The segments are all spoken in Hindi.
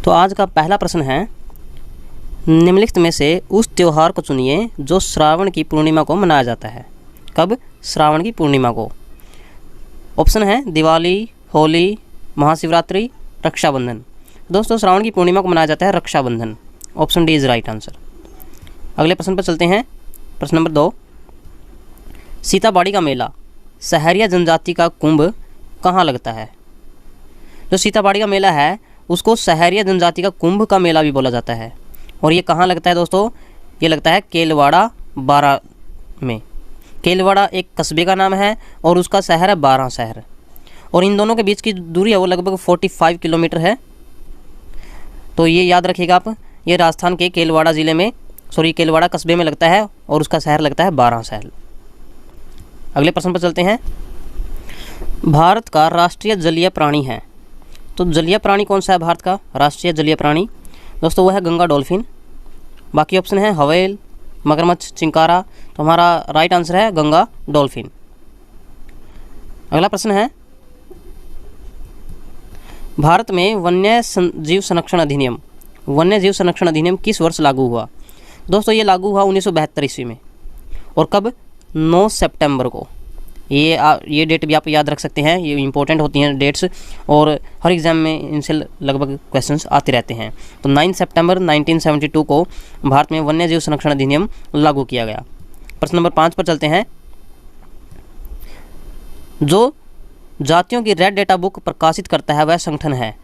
तो आज का पहला प्रश्न है, निम्नलिखित में से उस त्यौहार को चुनिए जो श्रावण की पूर्णिमा को मनाया जाता है। कब? श्रावण की पूर्णिमा को। ऑप्शन है दिवाली, होली, महाशिवरात्रि, रक्षाबंधन। दोस्तों श्रावण की पूर्णिमा को मनाया जाता है Rakshabandhan. Option D is right answer. अगले प्रश्न पर चलते हैं। प्रश्न नंबर 2, सीताबाड़ी का मेला सहरिया जनजाति का कुंभ कहाँ लगता है? जो सीताबाड़ी का मेला है उसको सहरिया जनजाति का कुंभ का मेला भी बोला जाता है। और ये कहाँ लगता है दोस्तों? ये लगता है केलवाड़ा बारां में। केलवाड़ा एक कस्बे का नाम है और उसका शहर है बारां शहर। और इन दोनों के बीच की दूरी है वो लगभग 45 किलोमीटर है। तो ये याद रखिएगा आप। ये राजस्थान के केलवाड़ा ज़िले में केलवाड़ा कस्बे में लगता है और उसका शहर लगता है बारां शहर। अगले प्रश्न पर चलते हैं। भारत का राष्ट्रीय जलीय प्राणी है। तो जलीय प्राणी कौन सा है भारत का राष्ट्रीय जलीय प्राणी? दोस्तों वो है गंगा डॉल्फिन। बाकी ऑप्शन है हवेल, मगरमच्छ, चिंकारा। तो हमारा राइट आंसर है गंगा डॉल्फिन। अगला प्रश्न है, भारत में वन्य जीव संरक्षण अधिनियम किस वर्ष लागू हुआ? दोस्तों ये लागू हुआ 1972 ईस्वी में। और कब? 9 सितंबर को। ये डेट भी आप याद रख सकते हैं, ये इंपॉर्टेंट होती हैं डेट्स और हर एग्ज़ाम में इनसे लगभग क्वेश्चंस आते रहते हैं। तो 9 सितंबर 1972 को भारत में वन्य जीव संरक्षण अधिनियम लागू किया गया। प्रश्न नंबर 5 पर चलते हैं। जो जातियों की रेड डेटा बुक प्रकाशित करता है वह संगठन है।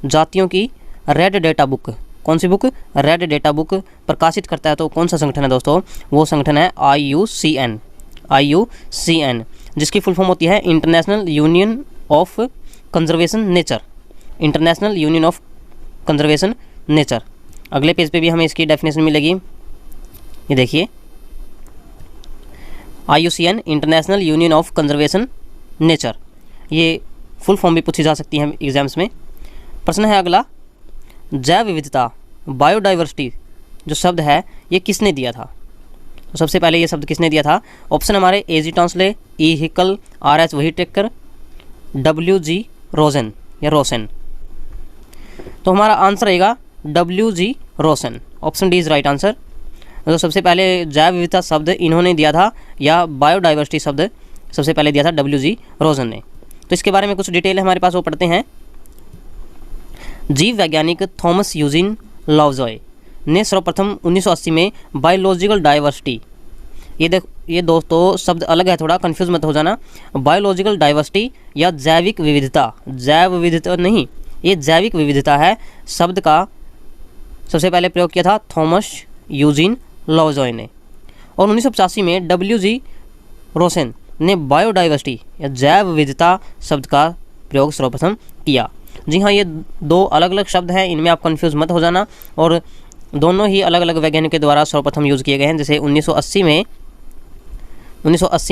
जातियों की रेड डेटा बुक, कौन सी बुक? रेड डेटा बुक प्रकाशित करता है तो कौन सा संगठन है दोस्तों? वो संगठन है IUCN, जिसकी फुल फॉर्म होती है international union of conservation nature. अगले पेज पे भी हमें इसकी डेफिनेशन मिलेगी। ये देखिए, IUCN international union of conservation nature. ये फुल फॉर्म भी पूछी जा सकती है एग्जाम्स में। प्रश्न है अगला, जैव विविधता बायोडाइवर्सिटी जो शब्द है ये किसने दिया था? तो सबसे पहले ये शब्द किसने दिया था? ऑप्शन हमारे A.G. Tansley, E. Haeckel, R.H. Whittaker, W.G. Rosen या रोसेन। तो हमारा आंसर रहेगा W.G. Rosen. Option D is right answer. तो सबसे पहले जैव विविधता शब्द इन्होंने दिया था या बायोडाइवर्सिटी शब्द सबसे पहले दिया था W.G. रोसेन ने। तो इसके बारे में कुछ डिटेल है हमारे पास, वो पढ़ते हैं। जीव वैज्ञानिक थॉमस यूजिन लॉवजॉय ने सर्वप्रथम 1980 में बायोलॉजिकल डाइवर्सिटी, ये दोस्तों शब्द अलग है, थोड़ा कंफ्यूज मत हो जाना। बायोलॉजिकल डाइवर्सिटी या जैविक विविधता, जैव विविधता नहीं, ये जैविक विविधता है, शब्द का सबसे पहले प्रयोग किया था थॉमस यूजिन लॉवजॉय ने। और 1985 में W.G. रोसेन ने बायोडाइवर्सिटी या जैव विविधता शब्द का प्रयोग सर्वप्रथम किया। जी हाँ, ये दो अलग अलग शब्द हैं, इनमें आप कंफ्यूज मत हो जाना। और दोनों ही अलग अलग वैज्ञानिकों के द्वारा सर्वप्रथम यूज़ किए गए हैं। जैसे 1980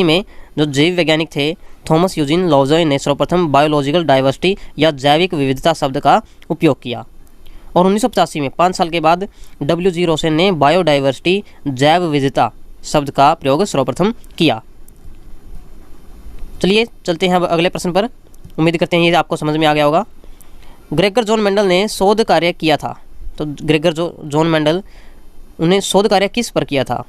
में जो जैव वैज्ञानिक थे थॉमस यूजिन लॉवजॉय ने सर्वप्रथम बायोलॉजिकल डाइवर्सिटी या जैविक विविधता शब्द का उपयोग किया। और 1985 में 5 साल के बाद W.G. रोसेन ने बायोडाइवर्सिटी जैव विविधता शब्द का प्रयोग सर्वप्रथम किया। चलिए चलते हैं अब अगले प्रश्न पर। उम्मीद करते हैं ये आपको समझ में आ गया होगा। ग्रेगर जॉन मेंडल ने शोध कार्य किया था। तो ग्रेगर जॉन मेंडल उन्हें शोध कार्य किस पर किया था?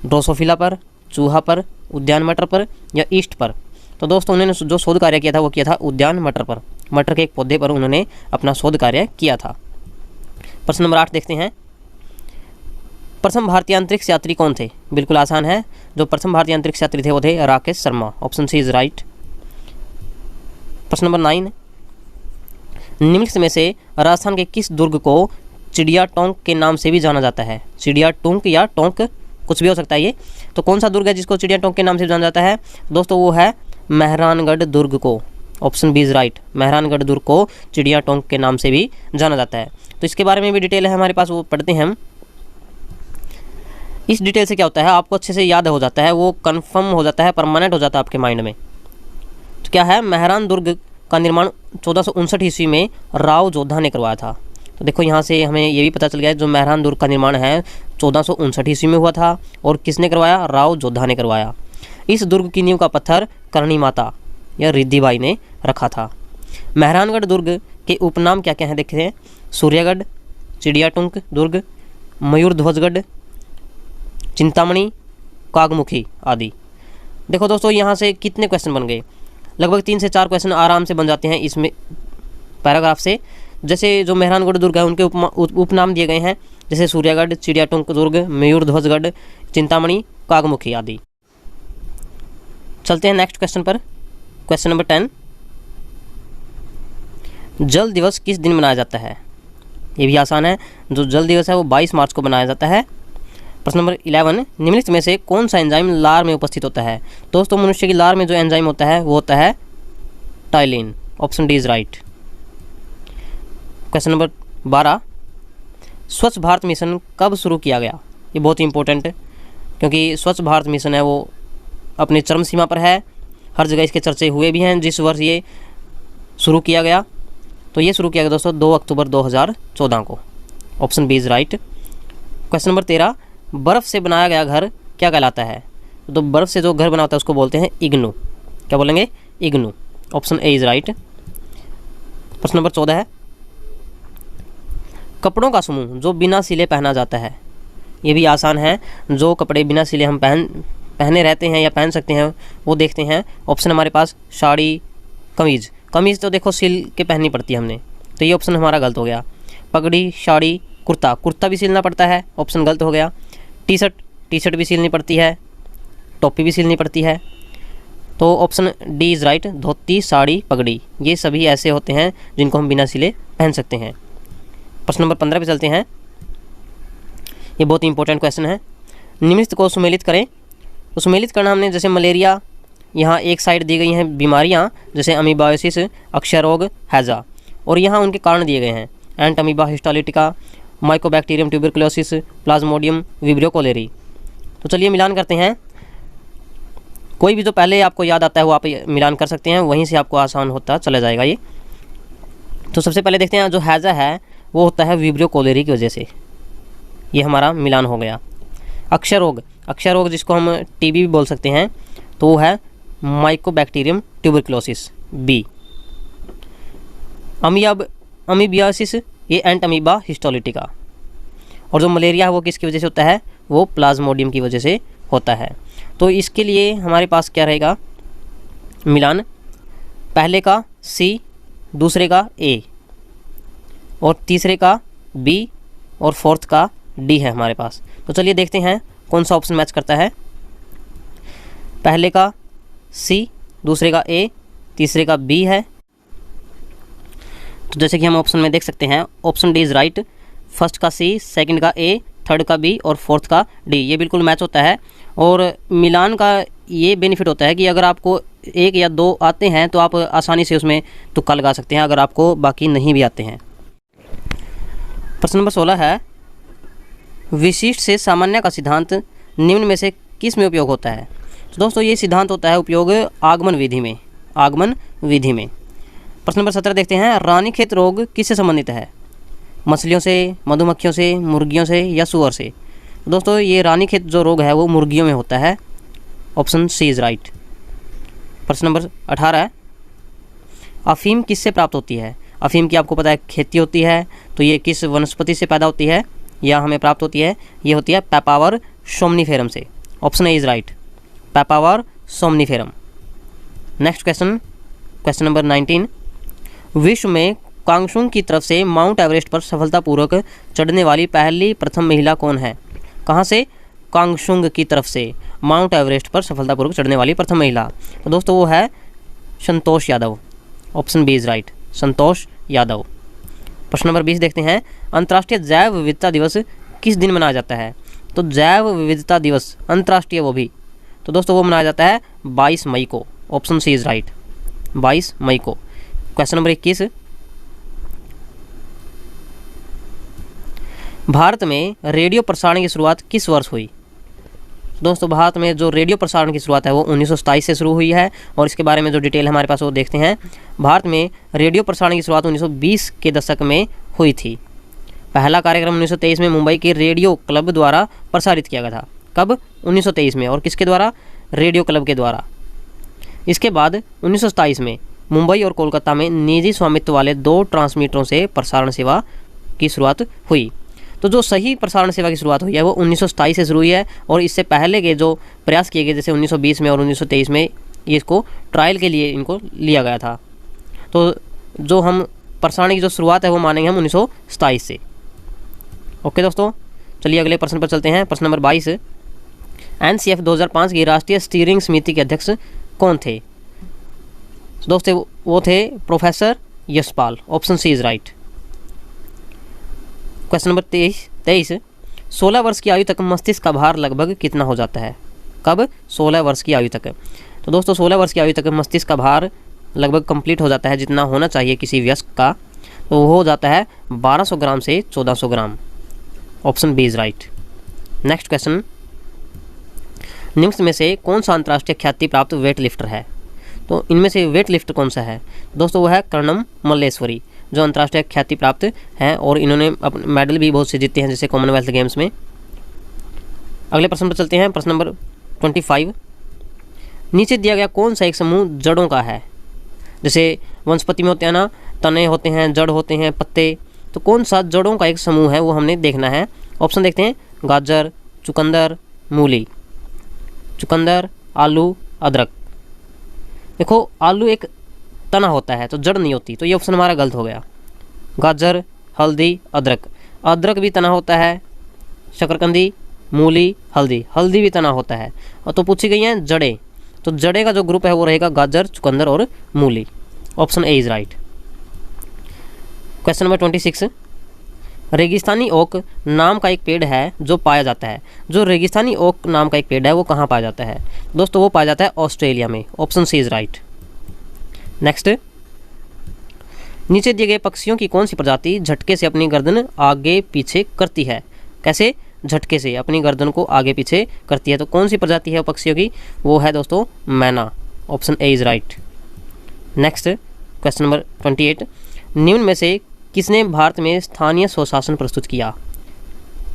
ड्रोसोफिला पर, चूहा पर, उद्यान मटर पर या ईस्ट पर? तो दोस्तों उन्होंने जो शोध कार्य किया था वो किया था उद्यान मटर पर। मटर के एक पौधे पर उन्होंने अपना शोध कार्य किया था। प्रश्न नंबर 8 देखते हैं। प्रथम भारतीय अंतरिक्ष यात्री कौन थे? बिल्कुल आसान है। जो प्रथम भारतीय अंतरिक्ष यात्री थे वो थे Rakesh Sharma. Option C is right. प्रश्न नंबर 9, निम्नलिखित में से राजस्थान के किस दुर्ग को चिड़िया टोंक के नाम से भी जाना जाता है? चिड़िया टोंक या टोंक कुछ भी हो सकता है ये। तो कौन सा दुर्ग है जिसको चिड़िया टोंक के नाम से जाना जाता है? दोस्तों वो है मेहरानगढ़ दुर्ग को। Option B is right. Mehrangarh दुर्ग को चिड़िया टोंक के नाम से भी जाना जाता है। तो इसके बारे में भी डिटेल है हमारे पास, वो पढ़ते हैं हम। इस डिटेल से क्या होता है आपको अच्छे से याद हो जाता है, वो कन्फर्म हो जाता है, परमानेंट हो जाता है आपके माइंड में। तो क्या है, मेहरान दुर्ग का निर्माण 1459 ईस्वी में राव जोधा ने करवाया था। तो देखो यहाँ से हमें ये भी पता चल गया है जो मेहरान दुर्ग का निर्माण है 1459 ईस्वी में हुआ था और किसने करवाया? राव जोधा ने करवाया। इस दुर्ग की नींव का पत्थर करणी माता या रिद्धिबाई ने रखा था। मेहरानगढ़ दुर्ग के उपनाम क्या क्या हैं देखते हैं। सूर्यगढ़, चिड़ियाटुंक दुर्ग, मयूरध्वजगढ़, चिंतामणि, कागमुखी आदि। देखो दोस्तों यहाँ से कितने क्वेश्चन बन गए, लगभग 3 से 4 क्वेश्चन आराम से बन जाते हैं इसमें पैराग्राफ से। जैसे जो मेहरानगढ़ दुर्ग है उनके उपनाम दिए गए हैं, जैसे सूर्यगढ़, चिड़ियाटुंक दुर्ग, मयूरध्वजगढ़, चिंतामणि, कागमुखी आदि। चलते हैं नेक्स्ट क्वेश्चन पर। क्वेश्चन नंबर 10, जल दिवस किस दिन मनाया जाता है? ये भी आसान है, जो जल दिवस है वो 22 मार्च को मनाया जाता है। प्रश्न नंबर 11, निम्नलिखित में से कौन सा एंजाइम लार में उपस्थित होता है? दोस्तों मनुष्य की लार में जो एंजाइम होता है वो होता है ptyalin. Option D is right. Question number 12, स्वच्छ भारत मिशन कब शुरू किया गया? ये बहुत ही इंपॉर्टेंट है, क्योंकि स्वच्छ भारत मिशन है वो अपनी चरम सीमा पर है, हर जगह इसके चर्चे हुए भी हैं। जिस वर्ष ये शुरू किया गया, तो ये शुरू किया गया दोस्तों 2 अक्टूबर 2014 को। Option B is right. Question number 13, बर्फ़ से बनाया गया घर क्या कहलाता है? तो बर्फ़ से जो घर बना होता है उसको बोलते हैं इग्नू। क्या बोलेंगे? IGNOU. Option A is right. प्रश्न नंबर 14 है, कपड़ों का समूह जो बिना सिले पहना जाता है। ये भी आसान है, जो कपड़े बिना सिले हम पहने रहते हैं या पहन सकते हैं वो देखते हैं। ऑप्शन हमारे पास साड़ी, कमीज़। कमीज़ तो देखो सिल के पहननी पड़ती है हमने, तो ये ऑप्शन हमारा गलत हो गया। पगड़ी, साड़ी, कुर्ता, कुर्ता भी सिलना पड़ता है, ऑप्शन गलत हो गया। टी शर्ट भी सिलनी पड़ती है, टोपी भी सिलनी पड़ती है, तो ऑप्शन डी इज़ राइट। धोती, साड़ी, पगड़ी, ये सभी ऐसे होते हैं जिनको हम बिना सिले पहन सकते हैं। प्रश्न नंबर 15 पे चलते हैं। ये बहुत ही इंपॉर्टेंट क्वेश्चन है। निम्नलिखित को सुमेलित करें। तो सुमेलित करना हमने, जैसे मलेरिया, यहाँ एक साइड दी गई हैं बीमारियाँ, जैसे अमीबायोसिस, अक्षय रोग, हैजा, और यहाँ उनके कारण दिए गए हैं। Entamoeba histolytica, Mycobacterium tuberculosis, Plasmodium Vibrio cholerae. तो चलिए मिलान करते हैं। कोई भी जो पहले आपको याद आता है वो आप मिलान कर सकते हैं, वहीं से आपको आसान होता चला जाएगा ये। तो सबसे पहले देखते हैं, जो हैजा है वो होता है विब्रियो कोलेरी की वजह से, ये हमारा मिलान हो गया। अक्षय रोग जिसको हम टीबी भी बोल सकते हैं, तो वो है माइकोबैक्टीरियम ट्यूबरकुलोसिस, बी। अमीबियासिस, ये एंट अमीबा हिस्टोलिटिका। और जो मलेरिया है वो किसकी वजह से होता है? वो प्लाज्मोडियम की वजह से होता है। तो इसके लिए हमारे पास क्या रहेगा मिलान? पहले का सी, दूसरे का ए, और तीसरे का बी, और फोर्थ का डी है हमारे पास। तो चलिए देखते हैं कौन सा ऑप्शन मैच करता है। पहले का सी, दूसरे का ए, तीसरे का बी है। तो जैसे कि हम ऑप्शन में देख सकते हैं, option D is right. First का सी, सेकंड का ए, थर्ड का बी और फोर्थ का डी, ये बिल्कुल मैच होता है। और मिलान का ये बेनिफिट होता है कि अगर आपको 1 या 2 आते हैं तो आप आसानी से उसमें तुक्का लगा सकते हैं, अगर आपको बाकी नहीं भी आते हैं। प्रश्न नंबर 16 है, विशिष्ट से सामान्य का सिद्धांत निम्न में से किस में उपयोग होता है? तो दोस्तों ये सिद्धांत होता है उपयोग आगमन विधि में। प्रश्न नंबर 17 देखते हैं, रानीखेत रोग किससे संबंधित है? मछलियों से, मधुमक्खियों से, मुर्गियों से या सुअर से? दोस्तों ये रानीखेत जो रोग है वो मुर्गियों में होता है। Option C is right. प्रश्न नंबर 18 है, अफीम किससे प्राप्त होती है? अफीम की आपको पता है खेती होती है, तो ये किस वनस्पति से पैदा होती है या हमें प्राप्त होती है? ये होती है पैपावर सोमनीफेरम से। Option A is right, Papaver somniferum. Next question number 19, विश्व में कांगसुंग की तरफ से माउंट एवरेस्ट पर सफलतापूर्वक चढ़ने वाली पहली प्रथम महिला कौन है? कहाँ से? कांगसुंग की तरफ से माउंट एवरेस्ट पर सफलतापूर्वक चढ़ने वाली प्रथम महिला, तो दोस्तों वो है Santosh Yadav. Option B is right, Santosh Yadav. प्रश्न नंबर 20 देखते हैं, अंतर्राष्ट्रीय जैव विविधता दिवस किस दिन मनाया जाता है? तो जैव विविधता दिवस अंतर्राष्ट्रीय वो भी, तो दोस्तों वो मनाया जाता है 22 मई को। ऑप्शन सी इज़ राइट, 22 मई को। क्वेश्चन नंबर 21, भारत में रेडियो प्रसारण की शुरुआत किस वर्ष हुई? दोस्तों भारत में जो रेडियो प्रसारण की शुरुआत है वो 1927 से शुरू हुई है, और इसके बारे में जो डिटेल हमारे पास वो देखते हैं। भारत में रेडियो प्रसारण की शुरुआत 1920 के दशक में हुई थी। पहला कार्यक्रम 1923 में मुंबई के रेडियो क्लब द्वारा प्रसारित किया गया था। कब? 1923 में, और किसके द्वारा? रेडियो क्लब के द्वारा। इसके बाद 1927 में मुंबई और कोलकाता में निजी स्वामित्व वाले 2 ट्रांसमीटरों से प्रसारण सेवा की शुरुआत हुई। तो जो सही प्रसारण सेवा की शुरुआत हुई है वो 1927 से शुरू हुई है, और इससे पहले के जो प्रयास किए गए जैसे 1920 में और 1923 में ये इसको ट्रायल के लिए इनको लिया गया था। तो जो हम प्रसारण की जो शुरुआत है वो मानेंगे हम 1927 से। ओके दोस्तों, चलिए अगले प्रश्न पर चलते हैं। प्रश्न नंबर 22, NCF 2005 की राष्ट्रीय स्टीयरिंग समिति के अध्यक्ष कौन थे? दोस्तों वो थे professor Yashpal. Option C is right. Question number 23, 16 वर्ष की आयु तक मस्तिष्क का भार लगभग कितना हो जाता है? कब? 16 वर्ष की आयु तक। तो दोस्तों 16 वर्ष की आयु तक मस्तिष्क का भार लगभग कंप्लीट हो जाता है जितना होना चाहिए किसी वयस्क का, तो वो हो जाता है 1200 ग्राम से 1400 gram. Option B is right. Next question, निम्न में से कौन सा अंतर्राष्ट्रीय ख्याति प्राप्त वेट लिफ्टर है? तो इनमें से वेट लिफ्टर कौन सा है? दोस्तों वो है कर्णम मल्लेश्वरी, जो अंतर्राष्ट्रीय ख्याति प्राप्त हैं और इन्होंने अपने मेडल भी बहुत से जीते हैं जैसे कॉमनवेल्थ गेम्स में। अगले प्रश्न पर चलते हैं। प्रश्न नंबर 25, नीचे दिया गया कौन सा एक समूह जड़ों का है? जैसे वनस्पति में होते हैं ना, तने होते हैं, जड़ होते हैं, पत्ते, तो कौन सा जड़ों का एक समूह है वो हमने देखना है। ऑप्शन देखते हैं, गाजर, चुकंदर, मूली। चुकंदर, आलू, अदरक। देखो आलू एक तना होता है तो जड़ नहीं होती, तो ये ऑप्शन हमारा गलत हो गया। गाजर, हल्दी, अदरक। अदरक भी तना होता है, शकरकंदी, मूली, हल्दी। हल्दी भी तना होता है। और तो पूछी गई हैं जड़ें, तो जड़े का जो ग्रुप है वो रहेगा गाजर, चुकंदर और मूली। Option A is right. Question number 26, रेगिस्तानी ओक नाम का एक पेड़ है जो पाया जाता है। जो रेगिस्तानी ओक नाम का एक पेड़ है वो कहाँ पाया जाता है? दोस्तों वो पाया जाता है ऑस्ट्रेलिया में। Option C is right. Next, नीचे दिए गए पक्षियों की कौन सी प्रजाति झटके से अपनी गर्दन आगे पीछे करती है? कैसे? झटके से अपनी गर्दन को आगे पीछे करती है। तो कौन सी प्रजाति है पक्षियों की? वो है दोस्तों मैना। Option A is right. Next, question number 28, निम्न में से किसने भारत में स्थानीय स्वशासन प्रस्तुत किया?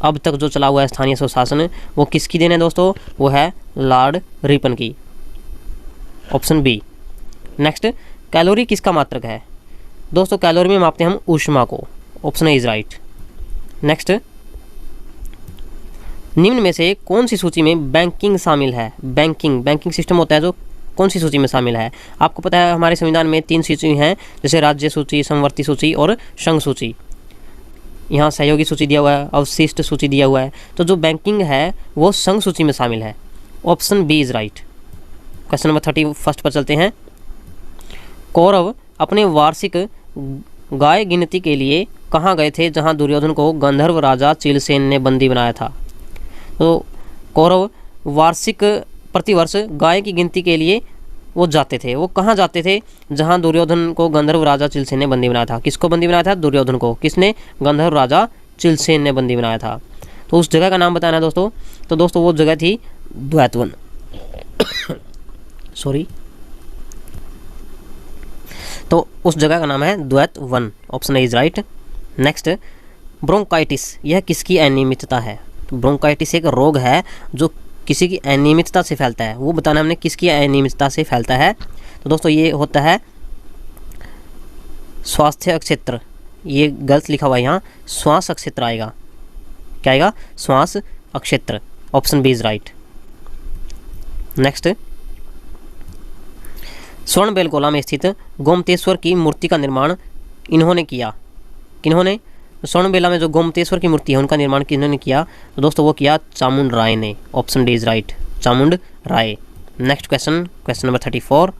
अब तक जो चला हुआ है स्थानीय स्वशासन वो किसकी देन है दोस्तों? वो है लॉर्ड रिपन की। Option B. नेक्स्ट, कैलोरी किसका मात्रक है? दोस्तों कैलोरी में मापते हैं हम ऊष्मा को। Option A is right. Next, निम्न में से कौन सी सूची में बैंकिंग शामिल है? बैंकिंग सिस्टम होता है जो कौन सी सूची में शामिल है? आपको पता है हमारे संविधान में 3 सूची हैं, जैसे राज्य सूची, समवर्ती सूची और संघ सूची। यहाँ सहयोगी सूची दिया हुआ है, अवशिष्ट सूची दिया हुआ है। तो जो बैंकिंग है वो संघ सूची में शामिल है। Option B is right. Question number 31 पर चलते हैं। कौरव अपने वार्षिक गाय गिनती के लिए कहाँ गए थे जहाँ दुर्योधन को गंधर्व राजा चिलसेन ने बंदी बनाया था? तो कौरव वार्षिक प्रतिवर्ष गाय की गिनती के लिए वो जाते थे। वो कहाँ जाते थे? जहाँ दुर्योधन को गंधर्व राजा चिलसेन ने बंदी बनाया था। किसको बंदी बनाया था? दुर्योधन को। किसने? गंधर्व राजा चिलसेन ने बंदी बनाया था। तो उस जगह का नाम बताना है दोस्तों। तो दोस्तों वो जगह थी द्वैतवन। सॉरी, तो उस जगह का नाम है Dwaitavan. Option A is right. Next, bronchitis यह किसकी अनियमितता है? तो ब्रोंकाइटिस एक रोग है जो किसी की अनियमितता से फैलता है। वो बताना हमने किसकी अनियमितता से फैलता है। तो दोस्तों ये होता है स्वास्थ्य अक्षेत्र। ये गलत लिखा हुआ है यहाँ, श्वास अक्षेत्र आएगा। क्या आएगा? श्वास अक्षेत्र। Option B is right. Next, Shravanabelagola में स्थित गोमतेश्वर की मूर्ति का निर्माण इन्होंने किया। किन्होंने? स्वर्णबेला में जो गोमतेश्वर की मूर्ति है उनका निर्माण किन्होंने किया? तो दोस्तों वो किया चामुंड राय ने। Option D is right, Chamund Rai. Next question, question number 34,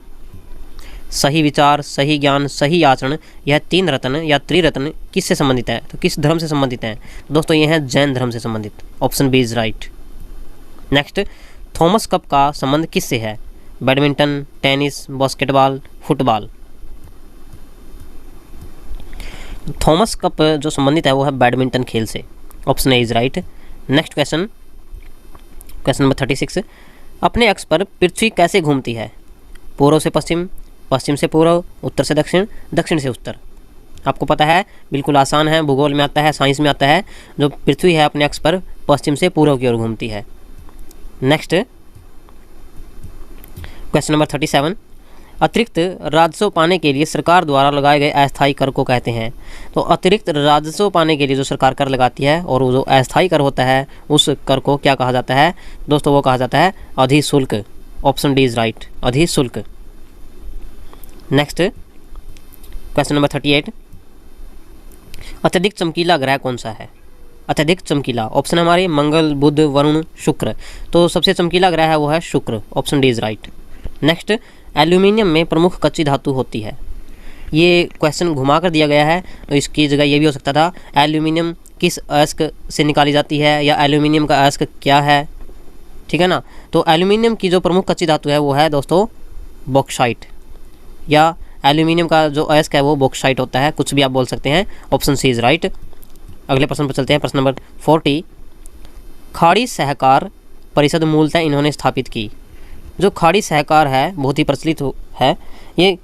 सही विचार, सही ज्ञान, सही आचरण, यह 3 रत्न या त्रिरत्न किससे संबंधित है? तो किस धर्म से संबंधित है? तो दोस्तों ये है जैन धर्म से संबंधित। Option B is right. Next, Thomas Cup का संबंध किससे है? Badminton, tennis, basketball, football. Thomas Cup जो संबंधित है वो है बैडमिंटन खेल से। Option A is right. Next question, question number 36, अपने अक्ष पर पृथ्वी कैसे घूमती है? पूर्व से पश्चिम, पश्चिम से पूर्व, उत्तर से दक्षिण, दक्षिण से उत्तर। आपको पता है, बिल्कुल आसान है, भूगोल में आता है, साइंस में आता है। जो पृथ्वी है अपने अक्ष पर पश्चिम से पूर्व की ओर घूमती है। नेक्स्ट क्वेश्चन नंबर 37, अतिरिक्त राजस्व पाने के लिए सरकार द्वारा लगाए गए अस्थायी कर को कहते हैं। तो अतिरिक्त राजस्व पाने के लिए जो सरकार कर लगाती है और वो जो अस्थायी कर होता है उस कर को क्या कहा जाता है दोस्तों? वो कहा जाता है अधिशुल्क। ऑप्शन डी इज राइट, अधिशुल्क। नेक्स्ट क्वेश्चन नंबर 38, अत्यधिक चमकीला ग्रह कौन सा है? अत्यधिक चमकीला, ऑप्शन हमारे मंगल, बुध, वरुण, शुक्र। तो सबसे चमकीला ग्रह है वो है शुक्र। Option D is right. Next, aluminium में प्रमुख कच्ची धातु होती है। ये क्वेश्चन घुमा कर दिया गया है, तो इसकी जगह ये भी हो सकता था एल्यूमिनियम किस अयस्क से निकाली जाती है या एल्यूमिनियम का अयस्क क्या है, ठीक है ना। तो एल्यूमिनियम की जो प्रमुख कच्ची धातु है वो है दोस्तों बॉक्साइट, या एल्यूमिनियम का जो अयस्क है वो बॉक्साइट होता है, कुछ भी आप बोल सकते हैं। Option C is right. अगले प्रश्न पर चलते हैं, प्रश्न नंबर 40, खाड़ी सहकार परिषद मूलतः इन्होंने स्थापित की। जो खाड़ी सहकार है बहुत ही प्रचलित है, ये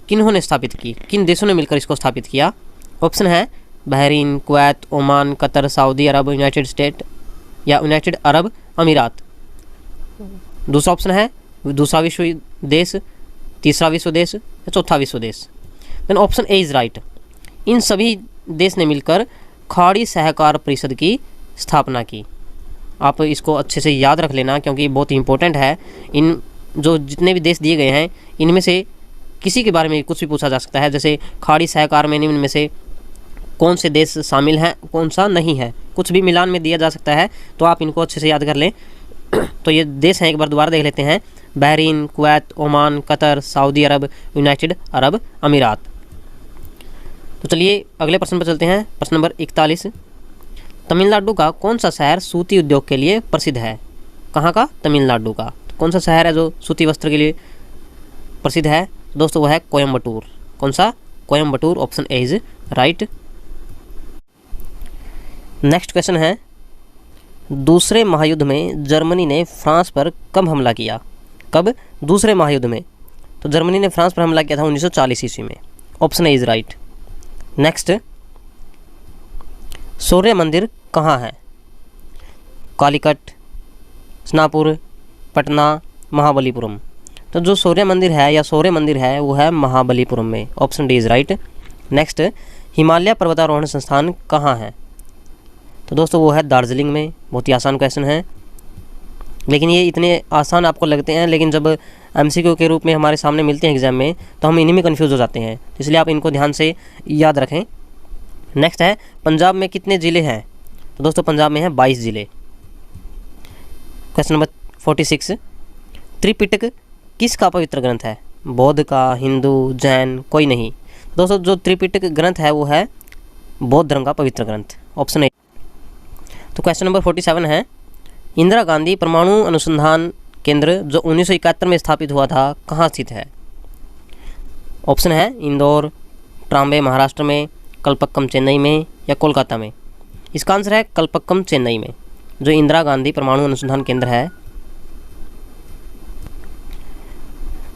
किन्होंने स्थापित की, किन देशों ने मिलकर इसको स्थापित किया? ऑप्शन है Bahrain, Kuwait, Oman, Qatar, Saudi Arabia, United States या यूनाइटेड अरब अमीरात। दूसरा ऑप्शन है दूसरा विश्व देश, तीसरा विश्व देश या चौथा विश्व देश। Then option A is right. इन सभी देश ने मिलकर खाड़ी सहकार परिषद की स्थापना की। आप इसको अच्छे से याद रख लेना क्योंकि बहुत ही इंपॉर्टेंट है। इन जो जितने भी देश दिए गए हैं इनमें से किसी के बारे में कुछ भी पूछा जा सकता है, जैसे खाड़ी सहकार में इनमें से कौन से देश शामिल हैं, कौन सा नहीं है, कुछ भी मिलान में दिया जा सकता है, तो आप इनको अच्छे से याद कर लें। तो ये देश हैं, एक बार दोबारा देख लेते हैं, Bahrain, Kuwait, Oman, Qatar, Saudi Arabia, United Arab Emirates. तो चलिए अगले प्रश्न पर चलते हैं, प्रश्न नंबर 41, तमिलनाडु का कौन सा शहर सूती उद्योग के लिए प्रसिद्ध है? कहाँ का? तमिलनाडु का। तो कौन सा शहर है जो सूती वस्त्र के लिए प्रसिद्ध है दोस्तों? वो है कोयम्बटूर। कौन सा? Coimbatore. Option A is right. Next question है, दूसरे महायुद्ध में जर्मनी ने फ्रांस पर कब हमला किया? कब? दूसरे महायुद्ध में। तो जर्मनी ने फ्रांस पर हमला किया था 1940 ईस्वी में। Option A is right. Next, सूर्य मंदिर कहाँ है? कालीकट, स्नापुर, पटना, महाबलीपुरम। तो जो सूर्य मंदिर है या सूर्य मंदिर है वो है महाबलीपुरम में। Option D is right. Next, Himalaya पर्वतारोहण संस्थान कहाँ है? तो दोस्तों वो है दार्जिलिंग में। बहुत ही आसान क्वेश्चन है, लेकिन ये इतने आसान आपको लगते हैं, लेकिन जब एमसीक्यू के रूप में हमारे सामने मिलते हैं एग्जाम में तो हम इन्हीं में कंफ्यूज हो जाते हैं, इसलिए आप इनको ध्यान से याद रखें। नेक्स्ट है, पंजाब में कितने ज़िले हैं? तो दोस्तों पंजाब में है 22 ज़िले। क्वेश्चन नंबर 46, त्रिपिटक किसका पवित्र ग्रंथ है? बौद्ध का, हिंदू, जैन, कोई नहीं। दोस्तों जो त्रिपिटक ग्रंथ है वो है बौद्ध धर्म का पवित्र ग्रंथ। Option A. तो क्वेश्चन नंबर 47 है, इंदिरा गांधी परमाणु अनुसंधान केंद्र जो 1971 में स्थापित हुआ था कहाँ स्थित है? ऑप्शन है इंदौर, ट्राम्बे महाराष्ट्र में, कलपक्कम चेन्नई में या कोलकाता में। इसका आंसर है कलपक्कम चेन्नई में। जो इंदिरा गांधी परमाणु अनुसंधान केंद्र है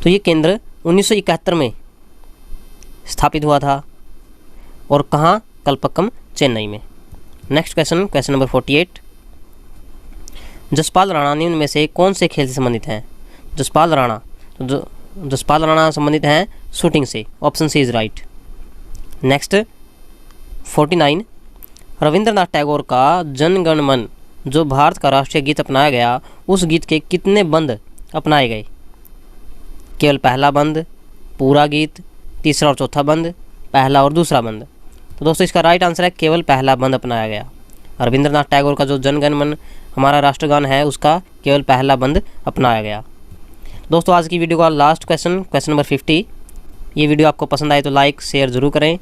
तो ये केंद्र 1971 में स्थापित हुआ था, और कहाँ? कलपक्कम चेन्नई में। Next question, question number 48, Jaspal Rana निम्न में से कौन से खेल से संबंधित हैं? जसपाल राणा, तो जसपाल राणा संबंधित हैं शूटिंग से। Option C is right. Next 49, Rabindranath Tagore का जन गण मन जो भारत का राष्ट्रीय गीत अपनाया गया उस गीत के कितने बंद अपनाए गए? केवल पहला बंद, पूरा गीत, तीसरा और चौथा बंद, पहला और दूसरा बंद। तो दोस्तों इसका राइट आंसर है केवल पहला बंद अपनाया गया। रविंद्रनाथ टैगोर का जो जन गण मन हमारा राष्ट्रगान है उसका केवल पहला बंद अपनाया गया। दोस्तों आज की वीडियो का लास्ट क्वेश्चन, क्वेश्चन नंबर 50। ये वीडियो आपको पसंद आए तो लाइक शेयर ज़रूर करें।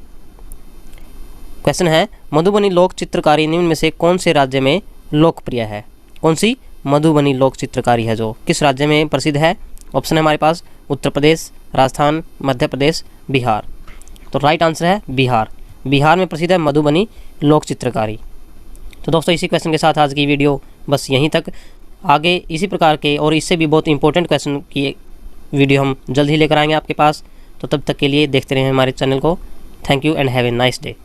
क्वेश्चन है, मधुबनी लोक चित्रकारी निम्न में से कौन से राज्य में लोकप्रिय है? कौन सी? मधुबनी लोक चित्रकारी है जो किस राज्य में प्रसिद्ध है? ऑप्शन है हमारे पास उत्तर प्रदेश, राजस्थान, मध्य प्रदेश, बिहार। तो राइट आंसर है बिहार। बिहार में प्रसिद्ध है मधुबनी लोक चित्रकारी। तो दोस्तों इसी क्वेश्चन के साथ आज की वीडियो बस यहीं तक। आगे इसी प्रकार के और इससे भी बहुत इंपॉर्टेंट क्वेश्चन की वीडियो हम जल्द ही लेकर आएंगे आपके पास। तो तब तक के लिए देखते रहें हमारे चैनल को। Thank you and have a nice day.